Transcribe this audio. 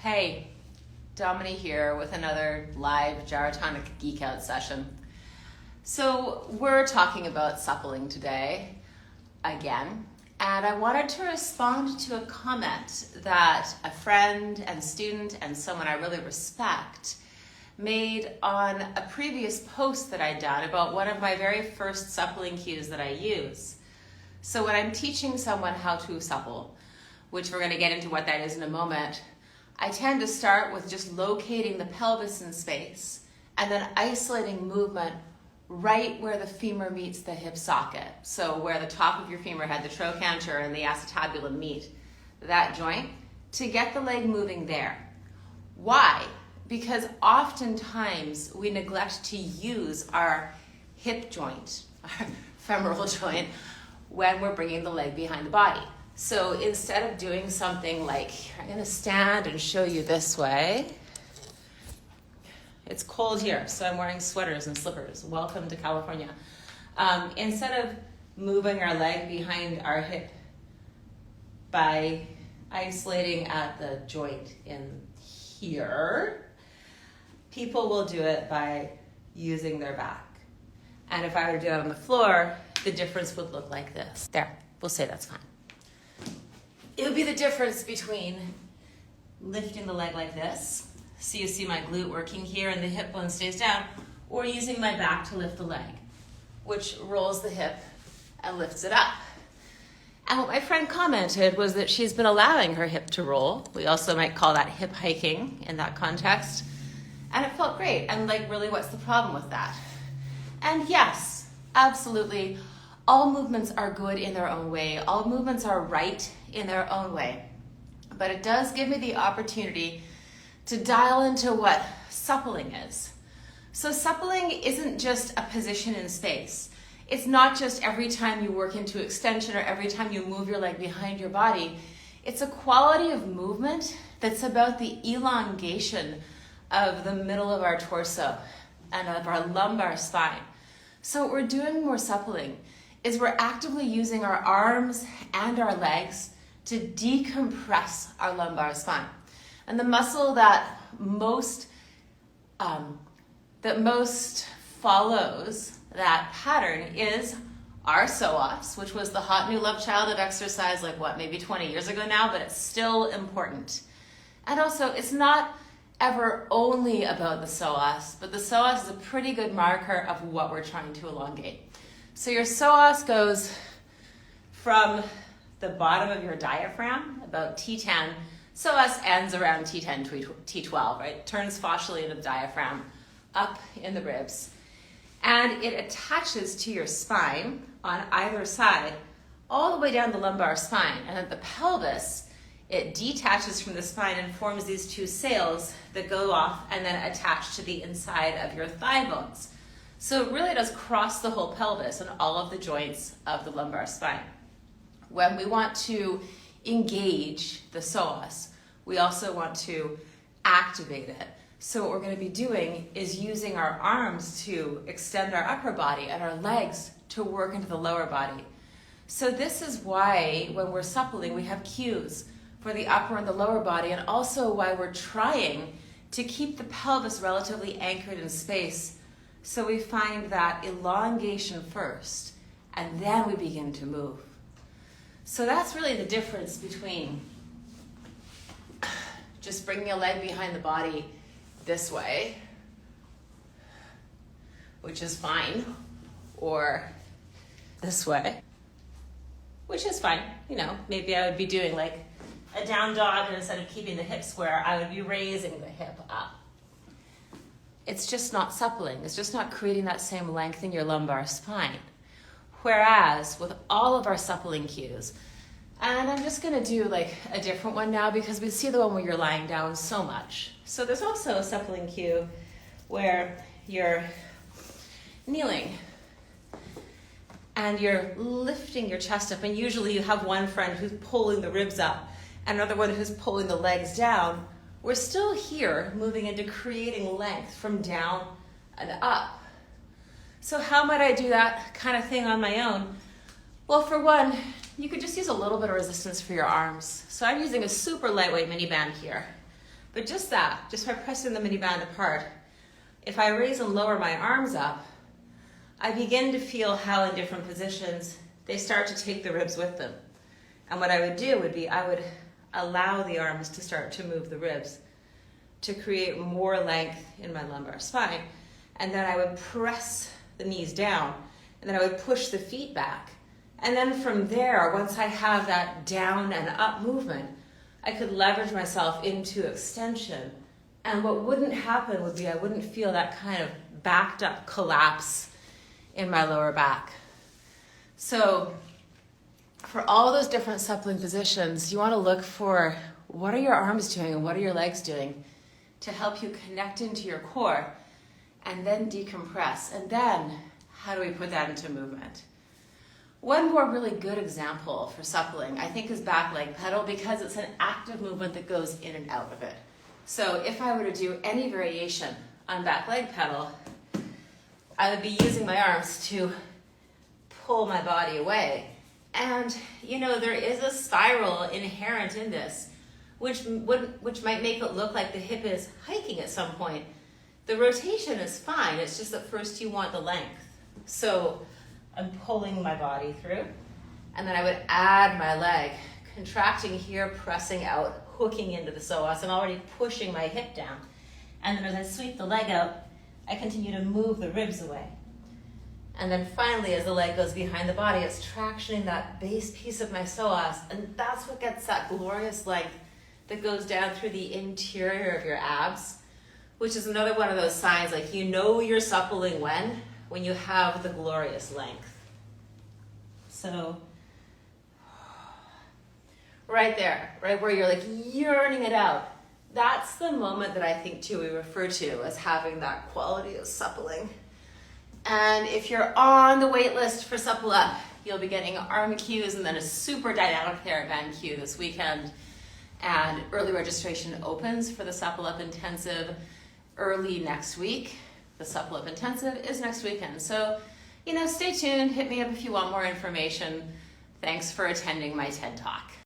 Hey, Domini here with another live Gyrotonic Geek Out session. So we're talking about suppling today, again, and I wanted to respond to a comment that a friend and student and someone I really respect made on a previous post that I'd done about one of my very first suppling cues that I use. So when I'm teaching someone how to supple, which we're going to get into what that is in a moment, I tend to start with just locating the pelvis in space and then isolating movement right where the femur meets the hip socket. So where the top of your femur head, the trochanter and the acetabulum meet that joint, to get the leg moving there. Why? Because oftentimes we neglect to use our hip joint, our femoral joint, when we're bringing the leg behind the body. So instead of doing something like, I'm going to stand and show you this way. It's cold here, so I'm wearing sweaters and slippers. Welcome to California. Instead of moving our leg behind our hip by isolating at the joint in here, people will do it by using their back. And if I were to do it on the floor, the difference would look like this. There, we'll say that's fine. It would be the difference between lifting the leg like this, so you see my glute working here and the hip bone stays down, or using my back to lift the leg, which rolls the hip and lifts it up. And what my friend commented was that she's been allowing her hip to roll. We also might call that hip hiking in that context. And it felt great. And like, really, what's the problem with that? And yes, absolutely, all movements are good in their own way. All movements are right in their own way. But it does give me the opportunity to dial into what suppling is. So suppling isn't just a position in space. It's not just every time you work into extension or every time you move your leg behind your body. It's a quality of movement that's about the elongation of the middle of our torso and of our lumbar spine. So what we're doing when we're suppling is we're actively using our arms and our legs to decompress our lumbar spine. And the muscle that most follows that pattern is our psoas, which was the hot new love child of exercise, maybe 20 years ago now, but it's still important. And also, it's not ever only about the psoas, but the psoas is a pretty good marker of what we're trying to elongate. So your psoas goes from the bottom of your diaphragm, about T10. Psoas ends around T10 to T12, right? Turns fascially into the diaphragm, up in the ribs. And it attaches to your spine on either side, all the way down the lumbar spine. And at the pelvis, it detaches from the spine and forms these two sails that go off and then attach to the inside of your thigh bones. So it really does cross the whole pelvis and all of the joints of the lumbar spine. When we want to engage the psoas, we also want to activate it. So what we're going to be doing is using our arms to extend our upper body and our legs to work into the lower body. So this is why when we're suppling, we have cues for the upper and the lower body, and also why we're trying to keep the pelvis relatively anchored in space. So we find that elongation first, and then we begin to move. So that's really the difference between just bringing a leg behind the body this way, which is fine, or this way, which is fine. You know, maybe I would be doing like a down dog, and instead of keeping the hip square, I would be raising the hip up. It's just not suppling. It's just not creating that same length in your lumbar spine. Whereas with all of our suppling cues, and I'm just gonna do like a different one now because we see the one where you're lying down so much. So there's also a suppling cue where you're kneeling and you're lifting your chest up, and usually you have one friend who's pulling the ribs up and another one who's pulling the legs down. We're still here moving into creating length from down and up. So how might I do that kind of thing on my own? Well, for one, you could just use a little bit of resistance for your arms. So I'm using a super lightweight mini band here. But just by pressing the mini band apart, if I raise and lower my arms up, I begin to feel how in different positions they start to take the ribs with them. And what I would do would be I would allow the arms to start to move the ribs to create more length in my lumbar spine. And then I would press the knees down, and then I would push the feet back. And then from there, once I have that down and up movement, I could leverage myself into extension. And what wouldn't happen would be I wouldn't feel that kind of backed up collapse in my lower back. So for all those different suppling positions, you want to look for what are your arms doing and what are your legs doing to help you connect into your core, and then decompress. And then how do we put that into movement? One more really good example for suppling, I think, is back leg pedal, because it's an active movement that goes in and out of it. So if I were to do any variation on back leg pedal, I would be using my arms to pull my body away. And, there is a spiral inherent in this, which might make it look like the hip is hiking at some point. The rotation is fine, it's just that first you want the length. So I'm pulling my body through, and then I would add my leg, contracting here, pressing out, hooking into the psoas. I'm already pushing my hip down. And then as I sweep the leg out, I continue to move the ribs away. And then finally, as the leg goes behind the body, it's tractioning that base piece of my psoas, and that's what gets that glorious length that goes down through the interior of your abs, which is another one of those signs, like you're suppling when you have the glorious length. So right there, right where you're like yearning it out, that's the moment that I think too we refer to as having that quality of suppling. And if you're on the wait list for Supple Up, you'll be getting arm cues and then a super dynamic TheraBand cue this weekend. And early registration opens for the Supple Up Intensive early next week. The Supple Up Intensive is next weekend. So, stay tuned. Hit me up if you want more information. Thanks for attending my TED Talk.